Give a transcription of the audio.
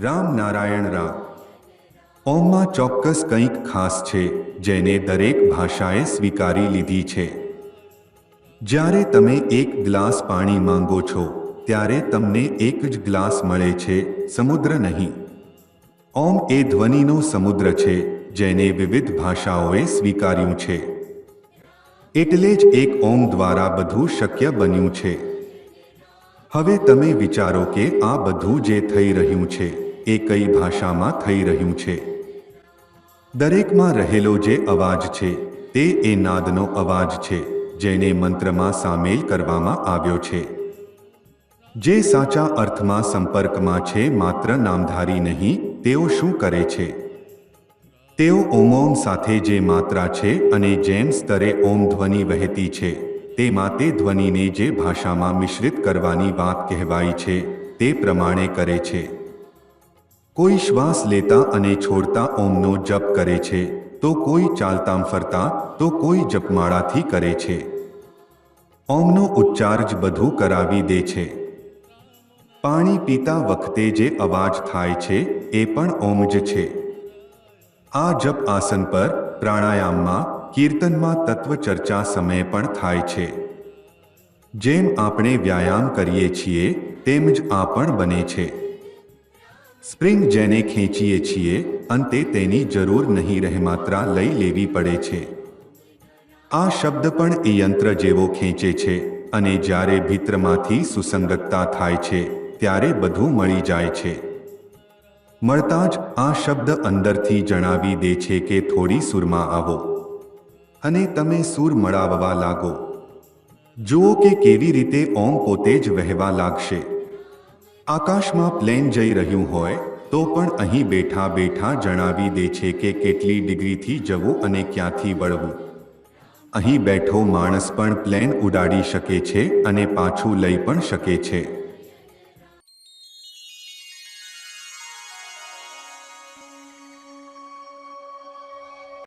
રામ નારાયણ રામ. ઓમમાં ચોક્કસ કંઈક ખાસ છે જેને દરેક ભાષાએ સ્વીકારી લીધી છે. જ્યારે તમે એક ગ્લાસ પાણી માંગો છો ત્યારે તમને એક જ ગ્લાસ મળે છે, સમુદ્ર નહીં. ઓમ એ ધ્વનિનો સમુદ્ર છે જેને વિવિધ ભાષાઓએ સ્વીકાર્યું છે. એટલે જ એક ઓમ દ્વારા બધું શક્ય બન્યું છે. હવે તમે વિચારો કે આ બધું જે થઈ રહ્યું છે એ કઈ ભાષામાં થઈ રહ્યું છે. દરેકમાં રહેલો જે અવાજ છે તે એ નાદનો અવાજ છે જેને મંત્રમાં સામેલ કરવામાં આવ્યો છે, જે સાચા અર્થમાં સંપર્કમાં છે, માત્ર નામધારી નહીં. તેઓ શું કરે છે? તેઓ ઓમ સાથે જે માત્રા છે અને જેમ સ્તરે ઓમ ધ્વનિ વહેતી છે તેમાં તે ધ્વનિને જે ભાષામાં મિશ્રિત કરવાની વાત કહેવાય છે તે પ્રમાણે કરે છે. કોઈ શ્વાસ લેતા અને છોડતા ઓમનો જપ કરે છે, તો કોઈ ચાલતા ફરતા, તો કોઈ જપમાળાથી કરે છે. ઓમનો ઉચ્ચાર જ બધું કરાવી દે છે. પાણી પીતા વખતે જે અવાજ થાય છે એ પણ ઓમ જ છે. આ જપ આસન પર, પ્રાણાયામમાં, કીર્તનમાં, તત્વ ચર્ચા સમયે પણ થાય છે. જેમ આપણે વ્યાયામ કરીએ છીએ તેમ જ આ પણ બને છે. સ્પ્રિંગ જેને ખેંચીએ છીએ અંતે તેની જરૂર નહીં રહે, માત્રા લઈ લેવી પડે છે. આ શબ્દ પણ એ યંત્ર જેવો ખેંચે છે અને જ્યારે ભીતરમાંથી સુસંગતતા થાય છે ત્યારે બધું મળી જાય છે. મળતા જ આ શબ્દ અંદરથી જણાવી દે છે કે થોડી સૂરમાં આવો, અને તમે સૂર મળાવવા લાગો. જુઓ કે કેવી રીતે ઓમ પોતે જ વહેવા લાગશે. આકાશમાં પ્લેન જઈ રહ્યું હોય તો પણ અહીં બેઠા બેઠા જણાવી દે છે કે કેટલી ડિગ્રીથી જવું અને ક્યાંથી વળવું. અહીં બેઠો માણસ પણ પ્લેન ઉડાડી શકે છે અને પાછું લઈ પણ શકે છે.